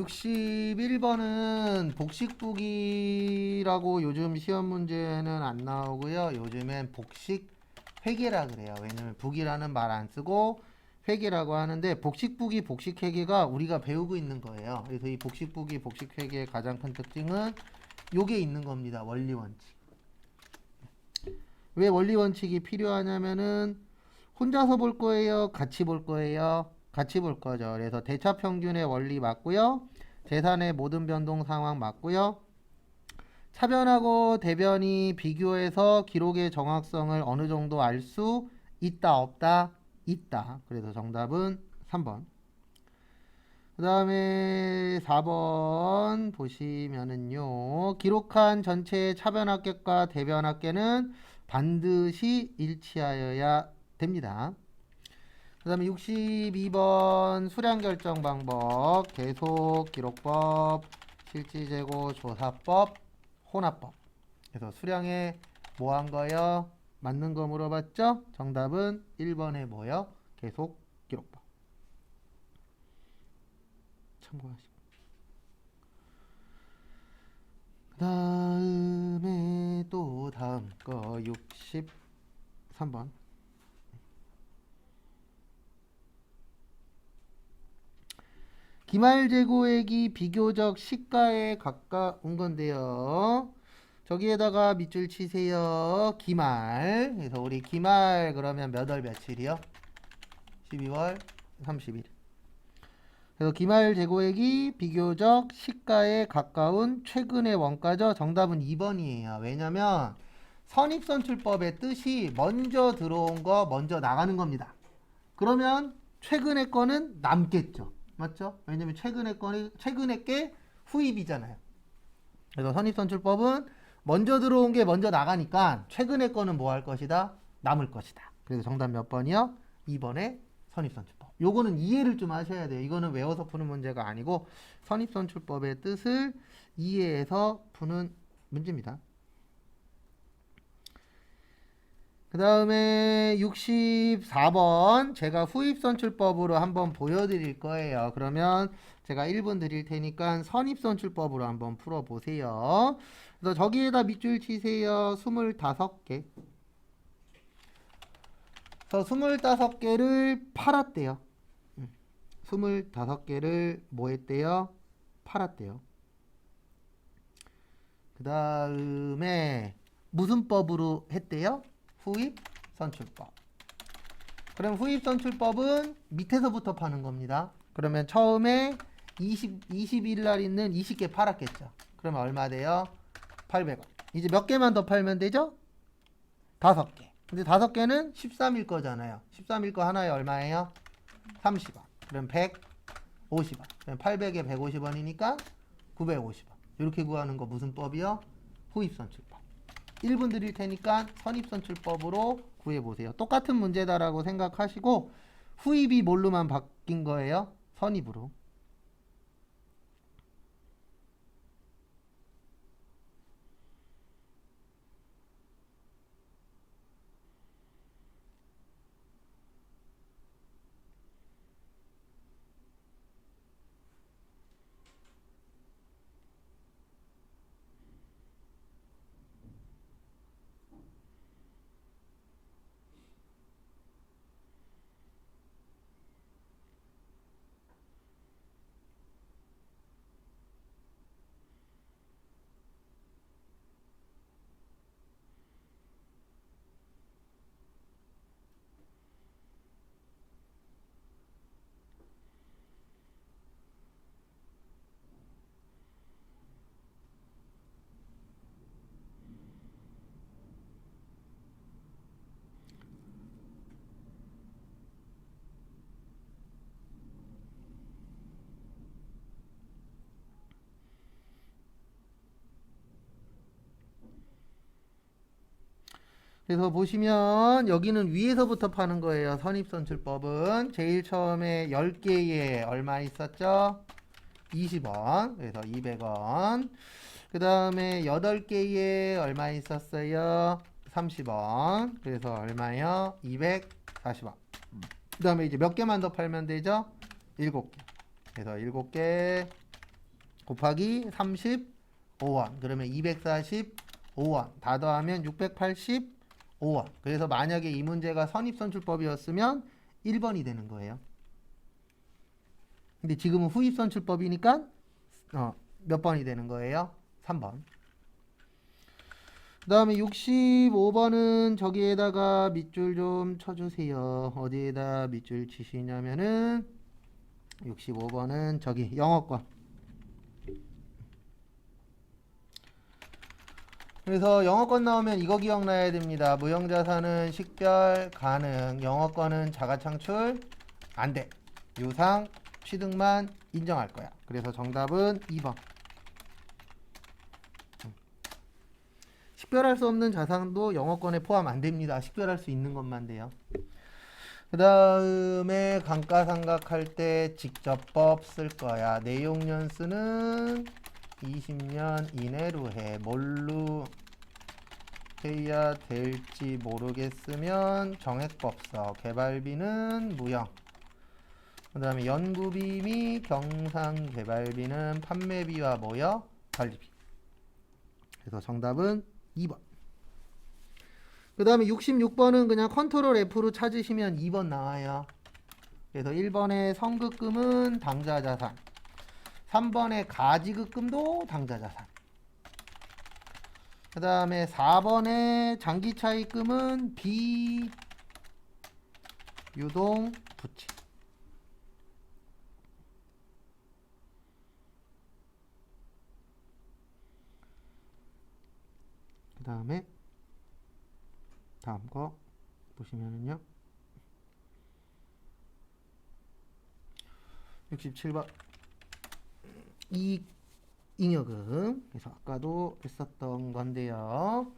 61번은 복식부기라고 요즘 시험 문제는 안 나오고요. 요즘엔 복식 회계라 그래요. 왜냐면 부기라는 말 안 쓰고 회계라고 하는데 복식부기, 복식회계가 우리가 배우고 있는 거예요. 그래서 이 복식부기, 복식회계의 가장 큰 특징은 요게 있는 겁니다. 원리원칙. 왜 원리원칙이 필요하냐면은 혼자서 볼 거예요? 같이 볼 거예요? 같이 볼 거죠. 그래서 대차평균의 원리 맞고요. 재산의 모든 변동 상황 맞고요. 차변하고 대변이 비교해서 기록의 정확성을 어느 정도 알 수 있다, 없다? 있다. 그래서 정답은 3번. 그 다음에 4번 보시면은요. 기록한 전체의 차변합계과 대변합계는 반드시 일치하여야 됩니다. 그 다음에 62번 수량결정 방법, 계속 기록법, 실지재고 조사법, 혼합법. 그래서 수량에 뭐 한 거요? 맞는 거 물어봤죠? 정답은 1번에 뭐요? 계속 기록법. 참고하시고. 그 다음에 또 다음 거 63번. 기말재고액이 비교적 시가에 가까운 건데요. 저기에다가 밑줄 치세요. 기말. 그래서 우리 기말 그러면 몇 월 며칠이요? 12월 30일. 그래서 기말 재고액이 비교적 시가에 가까운 최근의 원가죠. 정답은 2번이에요. 왜냐면 선입선출법의 뜻이 먼저 들어온 거 먼저 나가는 겁니다. 그러면 최근의 거는 남겠죠. 맞죠? 왜냐면 최근의 게 후입이잖아요. 그래서 선입선출법은 먼저 들어온 게 먼저 나가니까 최근의 거는 뭐 할 것이다? 남을 것이다. 그래서 정답 몇 번이요? 2번에 선입선출법. 요거는 이해를 좀 하셔야 돼요. 이거는 외워서 푸는 문제가 아니고 선입선출법의 뜻을 이해해서 푸는 문제입니다. 그 다음에 64번 제가 후입선출법으로 한번 보여드릴 거예요. 그러면 제가 1분 드릴 테니까 선입선출법으로 한번 풀어보세요. 그래서 저기에다 밑줄 치세요. 25개. 그래서 25개를 팔았대요. 25개를 뭐 했대요? 팔았대요. 그 다음에 무슨 법으로 했대요? 후입선출법. 그럼 후입선출법은 밑에서부터 파는 겁니다. 그러면 처음에 20일 날 있는 20개 팔았겠죠. 그러면 얼마 돼요? 800원. 이제 몇 개만 더 팔면 되죠? 5개. 근데 5개는 13일 거잖아요. 13일 거 하나에 얼마예요? 30원. 그럼 150원. 그럼 800에 150원이니까 950원. 이렇게 구하는 거 무슨 법이요? 후입선출법. 1분 드릴 테니까 선입선출법으로 구해보세요. 똑같은 문제다라고 생각하시고 후입이 뭘로만 바뀐 거예요? 선입으로. 그래서 보시면 여기는 위에서부터 파는 거예요. 선입선출법은 제일 처음에 10개에 얼마 있었죠? 20원. 그래서 200원. 그 다음에 8개에 얼마 있었어요? 30원. 그래서 얼마요? 240원. 그 다음에 이제 몇 개만 더 팔면 되죠? 7개. 그래서 7개 곱하기 35원. 그러면 245원. 다 더하면 685원. 그래서 만약에 이 문제가 선입선출법이었으면 1번이 되는 거예요. 근데 지금은 후입선출법이니까 몇 번이 되는 거예요? 3번. 그 다음에 65번은 저기에다가 밑줄 좀 쳐주세요. 어디에다 밑줄 치시냐면은 65번은 저기 영어권. 그래서 영어권 나오면 이거 기억나야 됩니다. 무형자산은 식별 가능, 영어권은 자가창출 안 돼. 유상, 취득만 인정할 거야. 그래서 정답은 2번. 식별할 수 없는 자산도 영어권에 포함 안 됩니다. 식별할 수 있는 것만 돼요. 그 다음에 감가상각할 때 직접법 쓸 거야. 내용연수는 20년 이내로 해. 뭘로 해야 될지 모르겠으면 정액법 써. 개발비는 무형. 그 다음에 연구비 및 경상개발비는 판매비와 뭐여? 관리비. 그래서 정답은 2번. 그 다음에 66번은 그냥 컨트롤 F로 찾으시면 2번 나와요. 그래서 1번의 선급금은 당좌자산, 3번의 가지급금도 당좌자산, 그 다음에 4번의 장기차입금은 비유동 부채. 그 다음에 다음 거 보시면은요, 67번 이익잉여금. 그래서 아까도 했었던 건데요,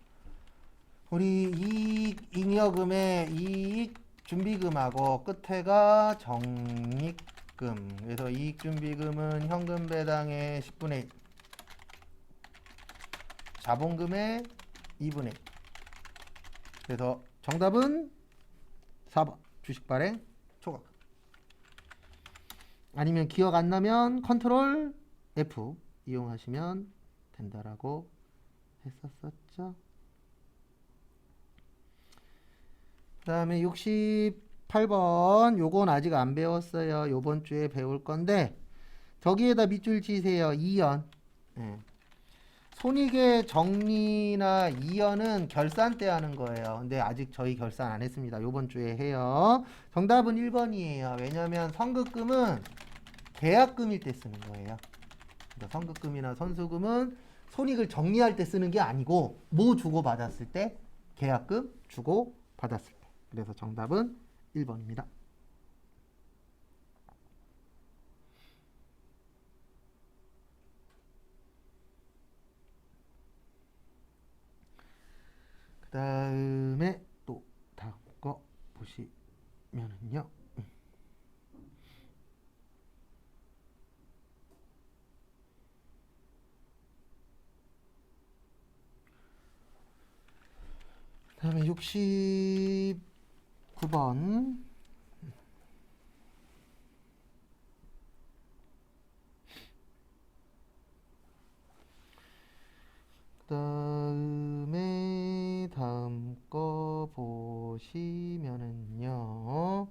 우리 이익잉여금의 이익준비금하고 끝에가 적립금. 그래서 이익준비금은 현금 배당의 10분의 1, 자본금의 2분의 1. 그래서 정답은 4번 주식 발행 초과금. 아니면 기억 안 나면 컨트롤 F 이용하시면 된다라고 했었었죠. 그 다음에 68번 요건 아직 안 배웠어요. 요번 주에 배울 건데 저기에다 밑줄 치세요. 2연. 네. 손익의 정리나 이연은 결산 때 하는 거예요. 근데 아직 저희 결산 안 했습니다. 요번 주에 해요. 정답은 1번이에요. 왜냐면 선급금은 계약금일 때 쓰는 거예요. 그러니까 선급금이나 선수금은 손익을 정리할 때 쓰는 게 아니고 뭐 주고 받았을 때? 계약금 주고 받았을 때. 그래서 정답은 1번입니다. 그 다음에 또 다음 거 보시면은요, 그 다음에 69번 그 다음에 다음 거 보시면은요,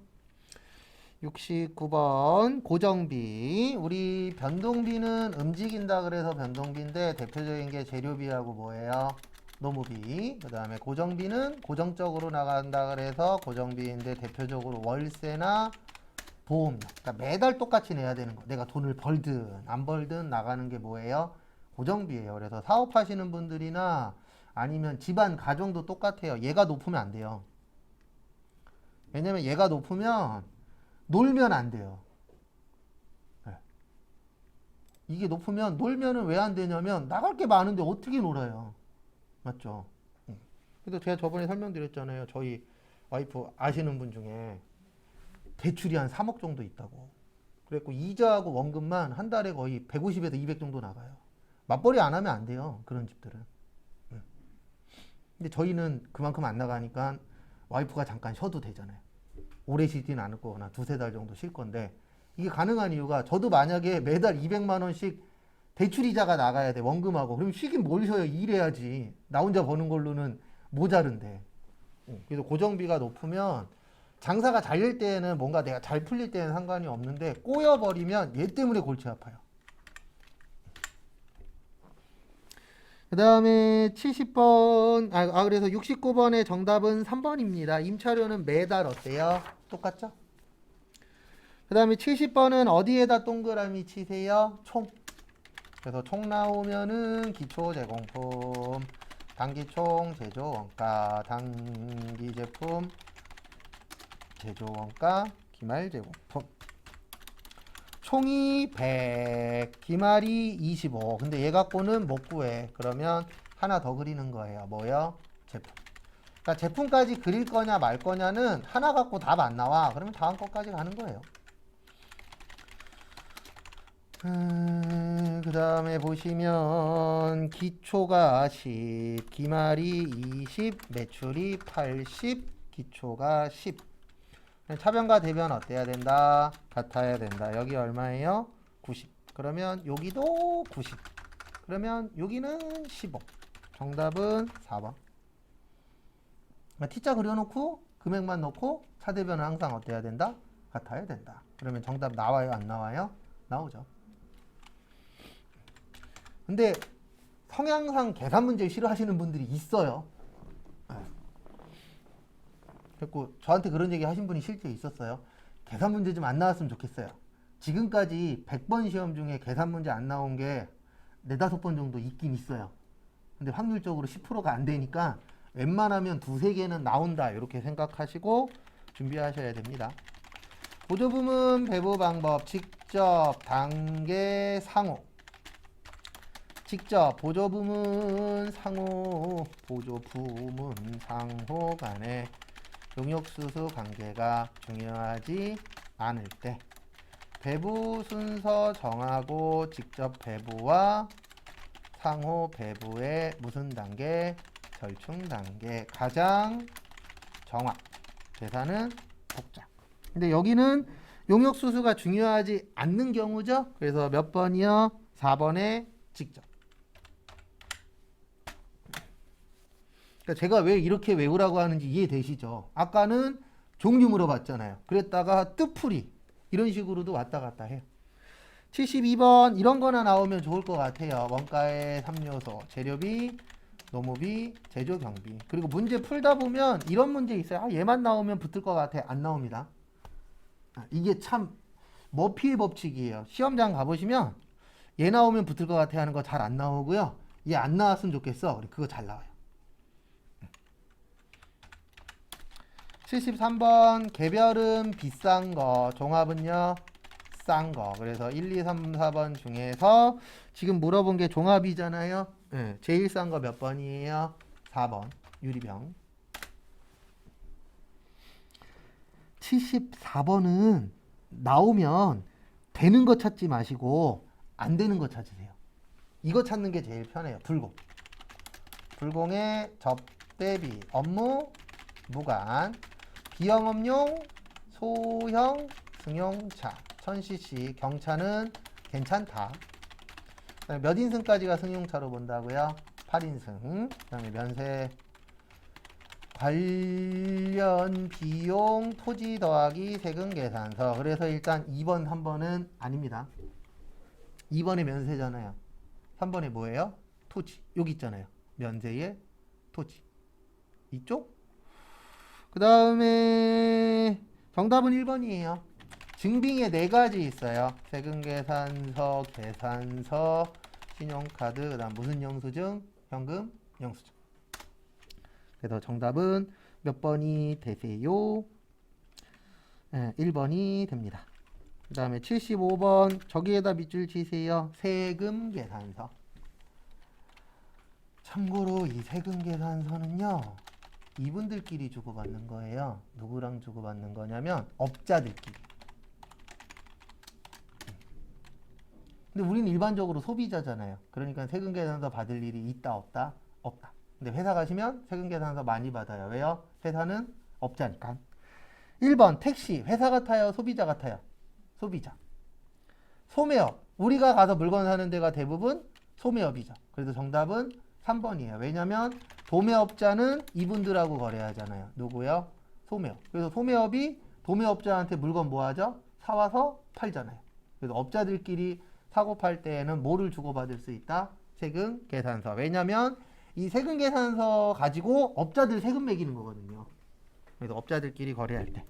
69번 고정비. 우리 변동비는 움직인다 그래서 변동비인데 대표적인 게 재료비하고 뭐예요? 노무비. 그 다음에 고정비는 고정적으로 나간다 그래서 고정비인데 대표적으로 월세나 보험료. 그러니까 매달 똑같이 내야 되는 거. 내가 돈을 벌든 안 벌든 나가는 게 뭐예요? 고정비예요. 그래서 사업하시는 분들이나 아니면 집안 가정도 똑같아요. 얘가 높으면 안 돼요. 왜냐면 얘가 높으면 놀면 안 돼요. 네. 이게 높으면 놀면은 왜 안 되냐면 나갈 게 많은데 어떻게 놀아요? 맞죠? 그래서 제가 저번에 설명드렸잖아요. 저희 와이프 아시는 분 중에 대출이 한 3억 정도 있다고. 그랬고 이자하고 원금만 한 달에 거의 150에서 200 정도 나가요. 맞벌이 안 하면 안 돼요. 그런 집들은. 근데 저희는 그만큼 안 나가니까 와이프가 잠깐 쉬어도 되잖아요. 오래 쉬지는 않을 거거나 두세 달 정도 쉴 건데, 이게 가능한 이유가 저도 만약에 매달 200만 원씩 대출이자가 나가야 돼. 원금하고. 그럼 쉬긴 뭘 쉬어요. 일해야지. 나 혼자 버는 걸로는 모자른데. 그래서 고정비가 높으면 장사가 잘 될 때에는 뭔가 내가 잘 풀릴 때는 상관이 없는데 꼬여버리면 얘 때문에 골치 아파요. 그 다음에 70번, 그래서 69번의 정답은 3번입니다. 임차료는 매달 어때요? 똑같죠? 그 다음에 70번은 어디에다 동그라미 치세요? 총. 그래서 총 나오면은 기초제공품, 단기총 제조원가, 단기제품 제조원가, 기말제공품. 총이 100, 기말이 25. 근데 얘 갖고는 못 구해. 그러면 하나 더 그리는 거예요. 뭐요? 제품. 그러니까 제품까지 그릴 거냐 말 거냐는 하나 갖고 답 안 나와. 그러면 다음 거까지 가는 거예요. 그 다음에 보시면 기초가 10, 기말이 20, 매출이 80, 기초가 10. 차변과 대변 어때야 된다? 같아야 된다. 여기 얼마예요? 90. 그러면 여기도 90. 그러면 여기는 15. 정답은 4번. T자 그려놓고 금액만 넣고 차대변은 항상 어때야 된다? 같아야 된다. 그러면 정답 나와요? 안 나와요? 나오죠. 근데 성향상 계산 문제 싫어하시는 분들이 있어요. 그리고 저한테 그런 얘기 하신 분이 실제 있었어요. 계산 문제 좀 안 나왔으면 좋겠어요. 지금까지 100번 시험 중에 계산 문제 안 나온 게 4, 5번 정도 있긴 있어요. 근데 확률적으로 10%가 안 되니까 웬만하면 2, 3개는 나온다 이렇게 생각하시고 준비하셔야 됩니다. 보조부문 배부 방법 직접 단계 상호. 직접 보조부문 상호 간의 용역수수 관계가 중요하지 않을 때 배부 순서 정하고 직접 배부와 상호 배부의 무슨 단계? 절충 단계. 가장 정확. 계산은 복잡. 근데 여기는 용역수수가 중요하지 않는 경우죠. 그래서 몇 번이요? 4번에 직접. 그러니까 제가 왜 이렇게 외우라고 하는지 이해되시죠? 아까는 종류 물어봤잖아요. 그랬다가 뜻풀이 이런 식으로도 왔다 갔다 해요. 72번 이런 거나 나오면 좋을 것 같아요. 원가의 3요소, 재료비, 노무비, 제조 경비. 그리고 문제 풀다 보면 이런 문제 있어요. 얘만 나오면 붙을 것 같아. 안 나옵니다. 이게 참 머피의 법칙이에요. 시험장 가보시면 얘 나오면 붙을 것 같아 하는 거 잘 안 나오고요. 얘 안 나왔으면 좋겠어. 그거 잘 나와요. 73번 개별은 비싼 거, 종합은요 싼 거. 그래서 1, 2, 3, 4번 중에서 지금 물어본 게 종합이잖아요. 네, 제일 싼 거 몇 번이에요? 4번 유리병. 74번은 나오면 되는 거 찾지 마시고 안 되는 거 찾으세요. 이거 찾는 게 제일 편해요. 불공. 불공의 접대비, 업무, 무관, 비영업용, 소형, 승용차, 1000cc, 경차는 괜찮다. 몇 인승까지가 승용차로 본다고요? 8인승. 그 다음에 면세 관련 비용 토지 더하기 세금 계산서. 그래서 일단 2번, 3번은 아닙니다. 2번에 면세잖아요. 3번에 뭐예요? 토지. 여기 있잖아요. 면세의 토지. 이쪽? 그 다음에 정답은 1번이에요. 증빙에 4가지 있어요. 세금계산서, 계산서, 신용카드, 그 다음 무슨 영수증? 현금, 영수증. 그래서 정답은 몇 번이 되세요? 네, 1번이 됩니다. 그 다음에 75번 저기에다 밑줄 치세요. 세금계산서. 참고로 이 세금계산서는요. 이분들끼리 주고받는 거예요. 누구랑 주고받는 거냐면 업자들끼리. 근데 우리는 일반적으로 소비자잖아요. 그러니까 세금계산서 받을 일이 있다 없다? 없다. 근데 회사 가시면 세금계산서 많이 받아요. 왜요? 회사는 업자니까. 1번 택시 회사 같아요? 소비자 같아요? 소비자. 소매업 우리가 가서 물건 사는 데가 대부분 소매업이죠. 그래서 정답은 3번이에요. 왜냐면 도매업자는 이분들하고 거래하잖아요. 누구요? 소매업. 그래서 소매업이 도매업자한테 물건 뭐 하죠? 사와서 팔잖아요. 그래서 업자들끼리 사고 팔 때에는 뭐를 주고받을 수 있다? 세금 계산서. 왜냐면 이 세금 계산서 가지고 업자들 세금 매기는 거거든요. 그래서 업자들끼리 거래할 때.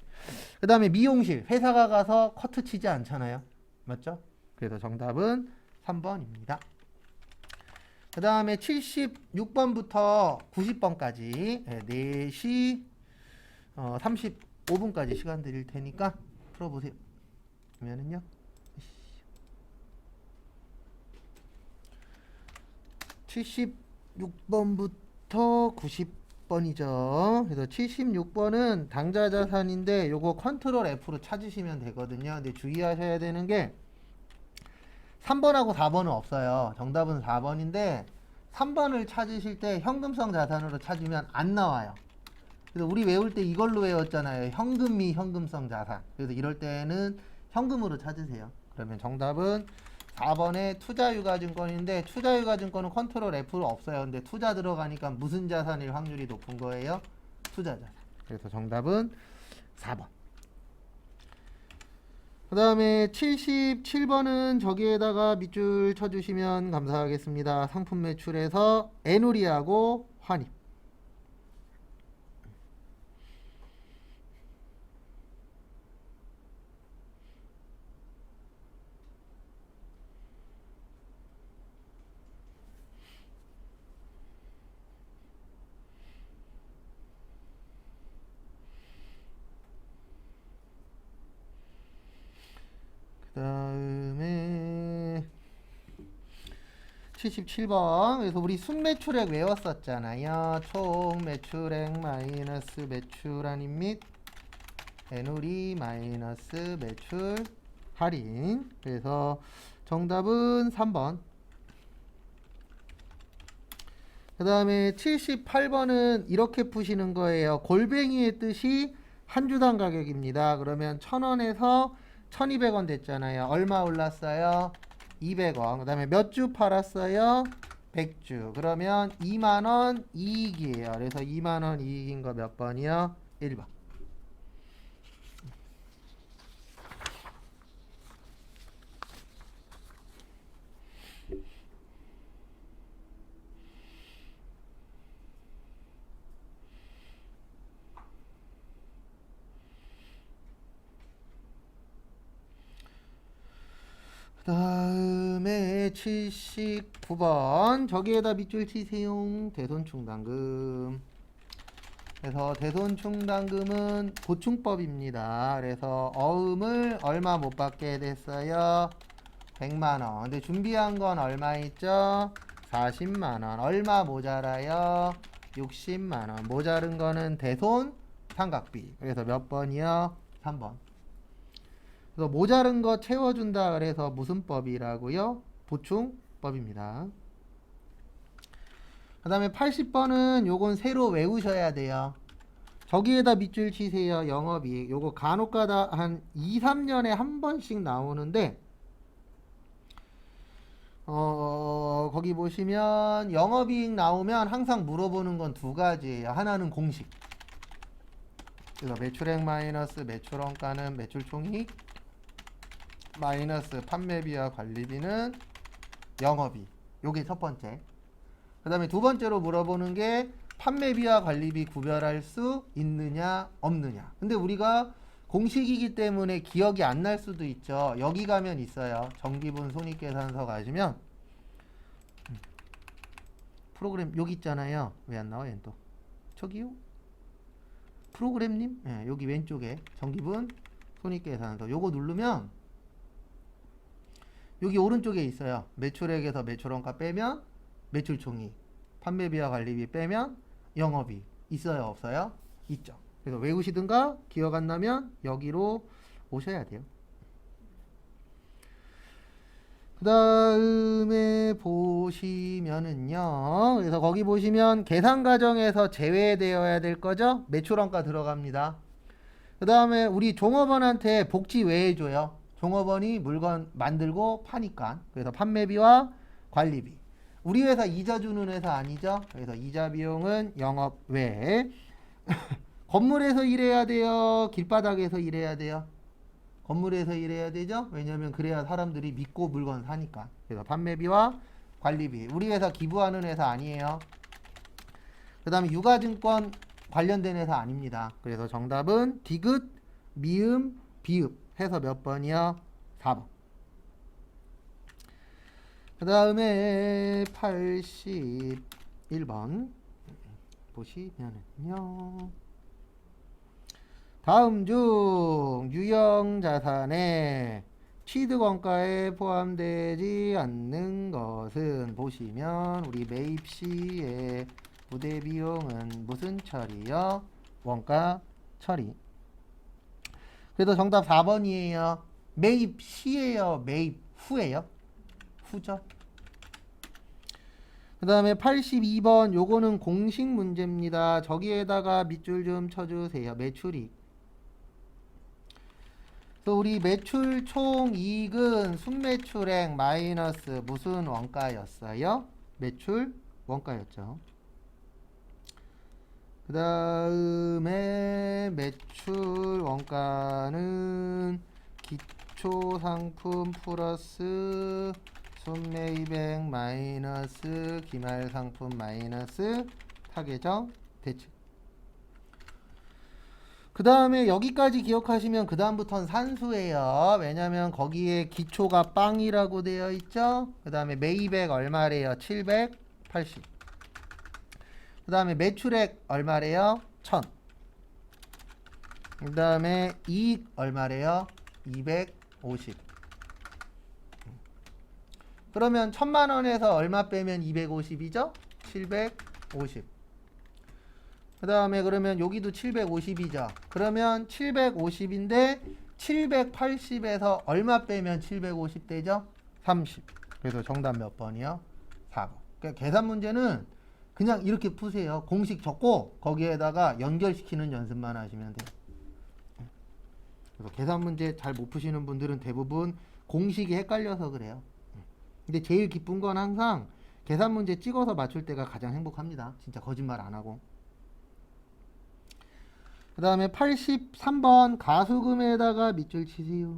그 다음에 미용실. 회사가 가서 커트 치지 않잖아요. 맞죠? 그래서 정답은 3번입니다. 그 다음에 76번부터 90번까지 4시 35분까지 시간 드릴 테니까 풀어보세요. 그러면은요. 76번부터 90번이죠. 그래서 76번은 당좌자산인데 요거 컨트롤 F로 찾으시면 되거든요. 근데 주의하셔야 되는 게 3번하고 4번은 없어요. 정답은 4번인데 3번을 찾으실 때 현금성 자산으로 찾으면 안 나와요. 그래서 우리 외울 때 이걸로 외웠잖아요. 현금이 현금성 자산. 그래서 이럴 때는 현금으로 찾으세요. 그러면 정답은 4번에 투자유가증권인데 투자유가증권은 컨트롤 F로 없어요. 근데 투자 들어가니까 무슨 자산일 확률이 높은 거예요? 투자자산. 그래서 정답은 4번. 그 다음에 77번은 저기에다가 밑줄 쳐주시면 감사하겠습니다. 상품 매출에서 애누리하고 환입. 그 다음에 77번. 그래서 우리 순매출액 외웠었잖아요. 총 매출액 마이너스 매출한입 및 애누리 마이너스 매출 할인. 그래서 정답은 3번. 그 다음에 78번은 이렇게 푸시는 거예요. 골뱅이의 뜻이 한 주당 가격입니다. 그러면 1000원에서 1200원 됐잖아요. 얼마 올랐어요? 200원. 그 다음에 몇 주 팔았어요? 100주. 그러면 2만원 이익이에요. 그래서 2만원 이익인 거 몇 번이요? 1번. 그 다음에 79번. 저기에다 밑줄 치세요. 대손충당금. 그래서 대손충당금은 보충법입니다. 그래서 어음을 얼마 못 받게 됐어요? 100만원. 근데 준비한 건 얼마 있죠? 40만원. 얼마 모자라요? 60만원. 모자른 거는 대손 상각비. 그래서 몇 번이요? 3번. 그래서 모자른 거 채워준다 그래서 무슨 법이라고요? 보충법입니다. 그 다음에 80번은 요건 새로 외우셔야 돼요. 저기에다 밑줄 치세요. 영업이익. 요거 간혹가다 한 2, 3년에 한 번씩 나오는데 거기 보시면 영업이익 나오면 항상 물어보는 건 두 가지예요. 하나는 공식. 그래서 매출액 마이너스 매출원가는 매출총익 마이너스 판매비와 관리비는 영업이익. 요게 첫 번째. 그 다음에 두 번째로 물어보는 게 판매비와 관리비 구별할 수 있느냐 없느냐. 근데 우리가 공식이기 때문에 기억이 안 날 수도 있죠. 여기 가면 있어요. 정기분 손익계산서 가시면 프로그램 여기 있잖아요. 왜 안 나와? 얘는 또 저기요? 프로그램님? 네, 여기 왼쪽에 정기분 손익계산서 요거 누르면 여기 오른쪽에 있어요. 매출액에서 매출원가 빼면 매출총익, 판매비와 관리비 빼면 영업이익. 있어요 없어요? 있죠. 그래서 외우시든가 기억 안 나면 여기로 오셔야 돼요. 그 다음에 보시면은요. 그래서 거기 보시면 계산 과정에서 제외되어야 될 거죠. 매출원가 들어갑니다. 그 다음에 우리 종업원한테 복지 왜 해줘요? 종업원이 물건 만들고 파니까. 그래서 판매비와 관리비. 우리 회사 이자 주는 회사 아니죠? 그래서 이자 비용은 영업 외에. 건물에서 일해야 돼요? 길바닥에서 일해야 돼요? 건물에서 일해야 되죠? 왜냐면 그래야 사람들이 믿고 물건 사니까. 그래서 판매비와 관리비. 우리 회사 기부하는 회사 아니에요. 그 다음에 유가증권 관련된 회사 아닙니다. 그래서 정답은 디귿, 미음, 비읍 해서 몇 번이요? 4번. 그 다음에 81번 보시면은요. 다음 중 유형자산에 취득원가에 포함되지 않는 것은 보시면 우리 매입 시의 부대비용은 무슨 처리요? 원가 처리. 그래서 정답 4번이에요. 매입 시에요? 매입 후에요? 후죠. 그 다음에 82번 요거는 공식 문제입니다. 저기에다가 밑줄 좀 쳐주세요. 매출이익. 그래서 우리 매출 총이익은 순매출액 마이너스 무슨 원가였어요? 매출 원가였죠. 그 다음에 매출 원가는 기초상품 플러스 순매입액 마이너스 기말상품 마이너스 타계정 대책. 그 다음에 여기까지 기억하시면 그 다음부터는 산수예요. 왜냐면 거기에 기초가 빵이라고 되어 있죠. 그 다음에 매입액 얼마래요? 780. 그 다음에 매출액 얼마래요? 1000. 그 다음에 이익 얼마래요? 250. 그러면 1000만원에서 얼마 빼면 250이죠? 750. 그 다음에 그러면 여기도 750이죠. 그러면 750인데 780에서 얼마 빼면 750 되죠? 30. 그래서 정답 몇 번이요? 4번. 그러니까 계산 문제는 그냥 이렇게 푸세요. 공식 적고 거기에다가 연결시키는 연습만 하시면 돼요. 그래서 계산 문제 잘 못 푸시는 분들은 대부분 공식이 헷갈려서 그래요. 근데 제일 기쁜 건 항상 계산 문제 찍어서 맞출 때가 가장 행복합니다. 진짜 거짓말 안 하고. 그 다음에 83번 가수금에다가 밑줄 치세요.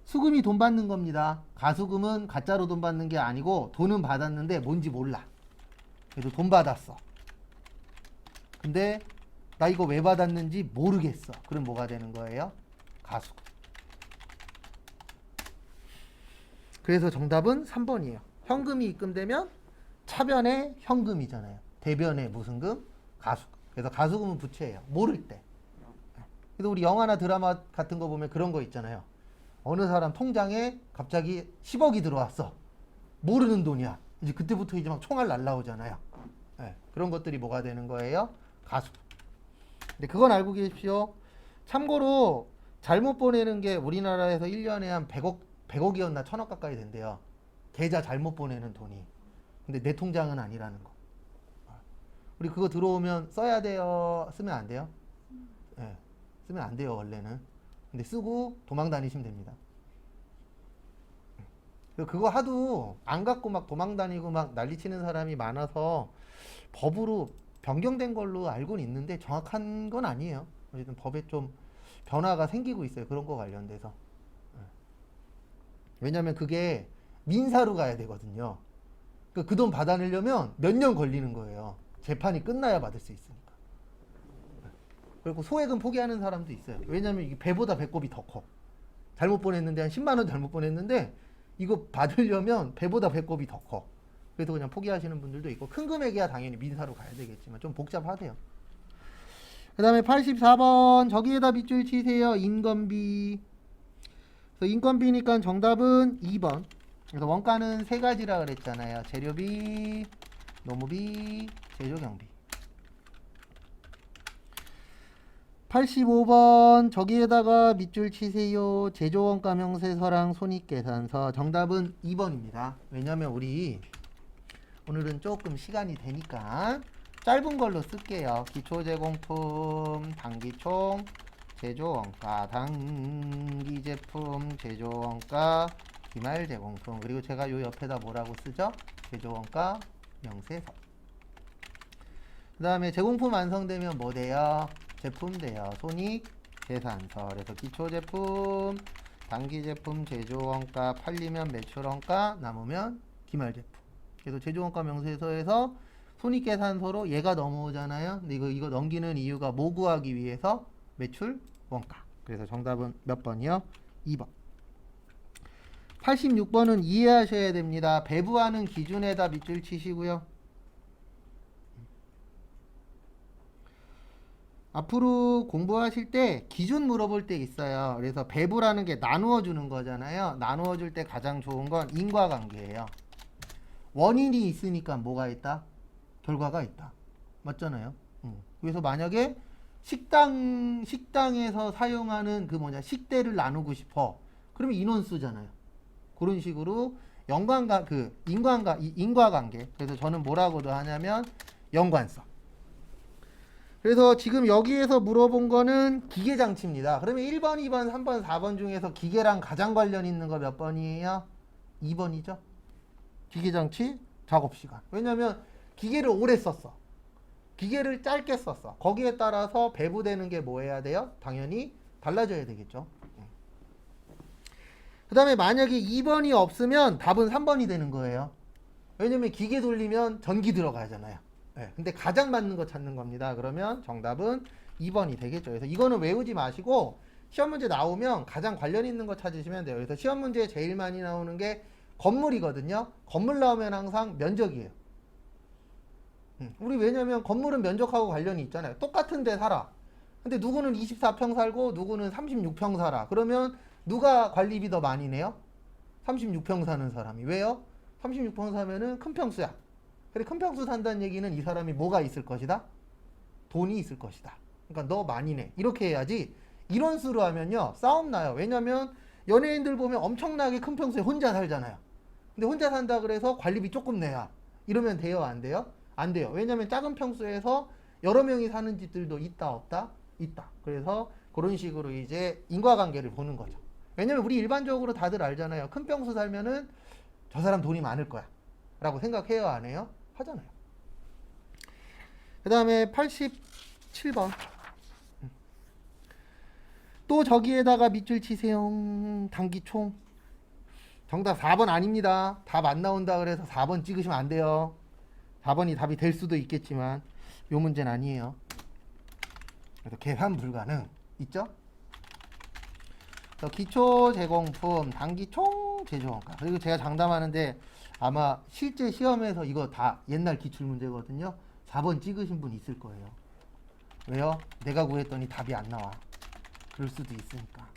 수금이 돈 받는 겁니다. 가수금은 가짜로 돈 받는 게 아니고 돈은 받았는데 뭔지 몰라. 그래도 돈 받았어. 근데 나 이거 왜 받았는지 모르겠어. 그럼 뭐가 되는 거예요? 가수금. 그래서 정답은 3번이에요. 현금이 입금되면 차변에 현금이잖아요. 대변에 무슨 금? 가수금. 그래서 가수금은 부채예요. 모를 때. 그래서 우리 영화나 드라마 같은 거 보면 그런 거 있잖아요. 어느 사람 통장에 갑자기 10억이 들어왔어. 모르는 돈이야. 이제 그때부터 이제 막 총알 날라오잖아요. 네, 그런 것들이 뭐가 되는 거예요? 가수금. 근데 그건 알고 계십시오. 참고로 잘못 보내는 게 우리나라에서 1년에 한 100억이었나 1000억 가까이 된대요. 계좌 잘못 보내는 돈이. 근데 내 통장은 아니라는 거. 우리 그거 들어오면 써야 돼요? 쓰면 안 돼요? 네, 쓰면 안 돼요 원래는. 근데 쓰고 도망 다니시면 됩니다. 그거 하도 안 갖고 막 도망 다니고 막 난리치는 사람이 많아서 법으로 변경된 걸로 알고는 있는데 정확한 건 아니에요. 어쨌든 법에 좀 변화가 생기고 있어요. 그런 거 관련돼서. 왜냐면 그게 민사로 가야 되거든요. 그 돈 받아내려면 몇 년 걸리는 거예요. 재판이 끝나야 받을 수 있으니까. 그리고 소액은 포기하는 사람도 있어요. 왜냐면 이게 배보다 배꼽이 더 커. 잘못 보냈는데 한 10만 원 잘못 보냈는데 이거 받으려면 배보다 배꼽이 더 커. 그래서 그냥 포기하시는 분들도 있고, 큰 금액이야 당연히 민사로 가야 되겠지만 좀 복잡하대요. 그 다음에 84번 저기에다 밑줄 치세요. 인건비. 그래서 인건비니까 정답은 2번. 그래서 원가는 세 가지라 그랬잖아요. 재료비, 노무비, 제조경비. 85번 저기에다가 밑줄 치세요. 제조원가 명세서랑 손익계산서. 정답은 2번입니다. 왜냐면 우리 오늘은 조금 시간이 되니까 짧은 걸로 쓸게요. 기초제공품, 단기총, 제조원가, 단기 단기 제품 제조원가 기말 제공품. 그리고 제가 요 옆에다 뭐라고 쓰죠? 제조원가 명세서. 그 다음에 제공품 완성되면 뭐 돼요? 제품 돼요. 손익 계산서. 그래서 기초 제품, 단기 제품 제조원가, 팔리면 매출원가, 남으면 기말 제품. 그래서 제조원가 명세서에서 손익계산서로 얘가 넘어오잖아요. 근데 이거 넘기는 이유가 뭐 구하기 위해서? 매출 원가. 그래서 정답은 몇 번이요? 2번. 86번은 이해하셔야 됩니다. 배부하는 기준에다 밑줄 치시고요. 앞으로 공부하실 때 기준 물어볼 때 있어요. 그래서 배부라는 게 나누어 주는 거잖아요. 나누어 줄 때 가장 좋은 건 인과관계예요. 원인이 있으니까 뭐가 있다? 결과가 있다. 맞잖아요. 그래서 만약에 식당에서 사용하는 식대를 나누고 싶어. 그러면 인원수잖아요. 그런 식으로 인과관계. 그래서 저는 뭐라고도 하냐면 연관성. 그래서 지금 여기에서 물어본 거는 기계장치입니다. 그러면 1번, 2번, 3번, 4번 중에서 기계랑 가장 관련 있는 거 몇 번이에요? 2번이죠. 기계장치 작업시간. 왜냐면 기계를 오래 썼어. 기계를 짧게 썼어. 거기에 따라서 배부되는 게 뭐 해야 돼요? 당연히 달라져야 되겠죠. 그 다음에 만약에 2번이 없으면 답은 3번이 되는 거예요. 왜냐면 기계 돌리면 전기 들어가잖아요. 네, 근데 가장 맞는 거 찾는 겁니다. 그러면 정답은 2번이 되겠죠. 그래서 이거는 외우지 마시고 시험 문제 나오면 가장 관련 있는 거 찾으시면 돼요. 그래서 시험 문제에 제일 많이 나오는 게 건물이거든요. 건물 나오면 항상 면적이에요. 우리 왜냐면 건물은 면적하고 관련이 있잖아요. 똑같은 데 살아. 근데 누구는 24평 살고 누구는 36평 살아. 그러면 누가 관리비 더 많이 내요? 36평 사는 사람이. 왜요? 36평 사면은 큰 평수야. 그래, 큰 평수 산다는 얘기는 이 사람이 뭐가 있을 것이다? 돈이 있을 것이다. 그러니까 너 많이 내. 이렇게 해야지. 이런 수로 하면요, 싸움 나요. 왜냐면 연예인들 보면 엄청나게 큰 평수에 혼자 살잖아요. 근데 혼자 산다 그래서 관리비 조금 내야. 이러면 돼요? 안 돼요? 안 돼요. 왜냐면 작은 평수에서 여러 명이 사는 집들도 있다 없다? 있다. 그래서 그런 식으로 이제 인과관계를 보는 거죠. 왜냐면 우리 일반적으로 다들 알잖아요. 큰 평수 살면은 저 사람 돈이 많을 거야 라고 생각해요? 안 해요? 하잖아요. 그 다음에 87번. 또 저기에다가 밑줄 치세요. 단기총. 정답 4번 아닙니다. 답 안 나온다 그래서 4번 찍으시면 안 돼요. 4번이 답이 될 수도 있겠지만 요 문제는 아니에요. 그래서 계산 불가능 있죠? 기초 제공품, 단기총 제조원가. 그리고 제가 장담하는데 아마 실제 시험에서 이거 다 옛날 기출 문제거든요. 4번 찍으신 분 있을 거예요. 왜요? 내가 구했더니 답이 안 나와. 그럴 수도 있으니까.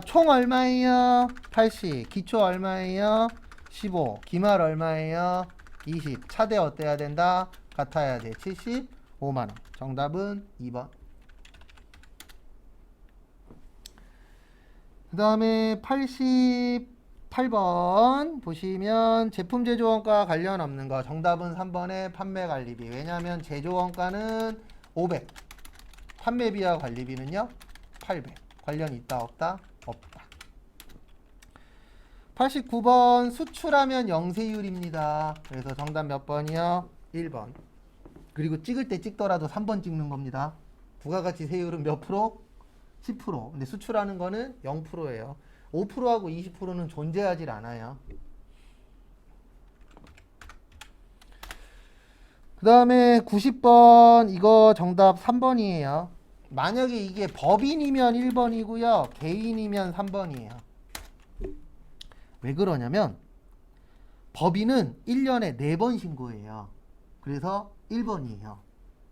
총 얼마예요? 80. 기초 얼마예요? 15. 기말 얼마예요? 20. 차대 어때야 된다? 같아야 돼. 75만원. 정답은 2번. 그 다음에 88번 보시면 제품 제조원가 관련 없는 거. 정답은 3번의 판매관리비. 왜냐하면 제조원가는 500. 판매비와 관리비는요? 800. 관련 있다 없다? 없다. 89번 수출하면 영세율입니다. 그래서 정답 몇 번이요? 1번. 그리고 찍을 때 찍더라도 3번 찍는 겁니다. 부가가치 세율은 몇 프로? 10%. 근데 수출하는 거는 0%예요. 5%하고 20%는 존재하질 않아요. 그 다음에 90번 이거 정답 3번이에요. 만약에 이게 법인이면 1번이고요. 개인이면 3번이에요. 왜 그러냐면 법인은 1년에 4번 신고해요. 그래서 1번이에요.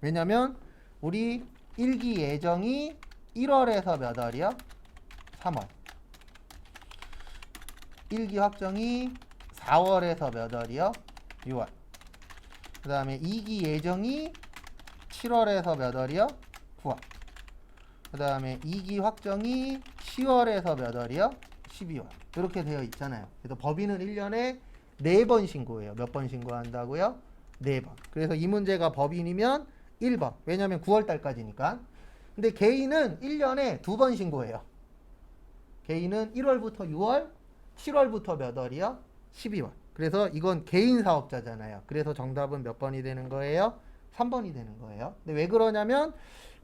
왜냐면 우리 일기 예정이 1월에서 몇 월이요? 3월. 일기 확정이 4월에서 몇 월이요? 6월. 그 다음에 2기 예정이 7월에서 몇 월이요? 9월. 그 다음에 2기 확정이 10월에서 몇 월이요? 12월. 이렇게 되어 있잖아요. 그래서 법인은 1년에 4번 신고해요. 몇 번 신고한다고요? 4번. 그래서 이 문제가 법인이면 1번. 왜냐면 9월 달까지니까. 근데 개인은 1년에 2번 신고해요. 개인은 1월부터 6월, 7월부터 몇 월이요? 12월. 그래서 이건 개인 사업자잖아요. 그래서 정답은 몇 번이 되는 거예요? 3번이 되는 거예요. 근데 왜 그러냐면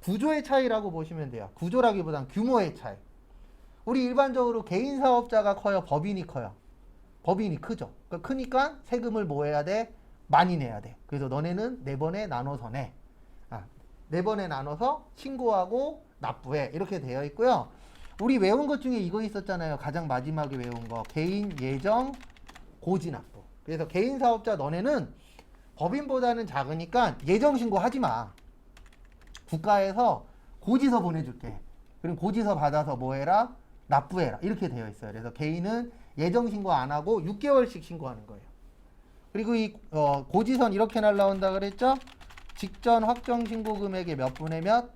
구조의 차이라고 보시면 돼요. 구조라기보단 규모의 차이. 우리 일반적으로 개인 사업자가 커요? 법인이 커요? 법인이 크죠. 그러니까 크니까 세금을 뭐 해야 돼? 많이 내야 돼. 그래서 너네는 4번에 나눠서 내. 4번에 나눠서 신고하고 납부해. 이렇게 되어 있고요. 우리 외운 것 중에 이거 있었잖아요. 가장 마지막에 외운 거. 개인 예정 고지 납부. 그래서 개인 사업자 너네는 법인보다는 작으니까 예정 신고하지 마. 국가에서 고지서 보내줄게. 그럼 고지서 받아서 뭐 해라? 납부해라. 이렇게 되어 있어요. 그래서 개인은 예정 신고 안 하고 6개월씩 신고하는 거예요. 그리고 이 고지선 이렇게 날라온다 그랬죠? 직전 확정 신고 금액의 몇 분의 몇?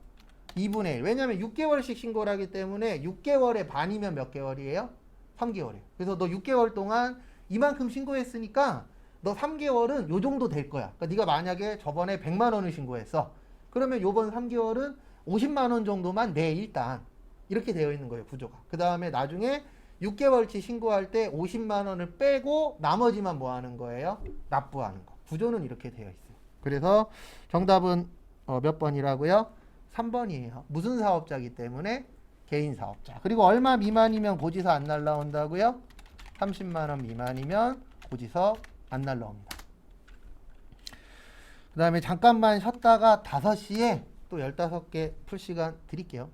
2분의 1. 왜냐면 6개월씩 신고를 하기 때문에 6개월의 반이면 몇 개월이에요? 3개월이에요. 그래서 너 6개월 동안 이만큼 신고했으니까 너 3개월은 요 정도 될 거야. 그러니까 네가 만약에 저번에 100만 원을 신고했어. 그러면 요번 3개월은 50만 원 정도만 내 일단. 이렇게 되어 있는 거예요, 구조가. 그 다음에 나중에 6개월치 신고할 때 50만 원을 빼고 나머지만 뭐 하는 거예요? 납부하는 거. 구조는 이렇게 되어 있어요. 그래서 정답은 몇 번이라고요? 3번이에요. 무슨 사업자이기 때문에 개인 사업자. 그리고 얼마 미만이면 고지서 안 날라온다고요? 30만 원 미만이면 고지서 안 날라옵니다. 그 다음에 잠깐만 쉬었다가 5시에 또 15개 풀 시간 드릴게요.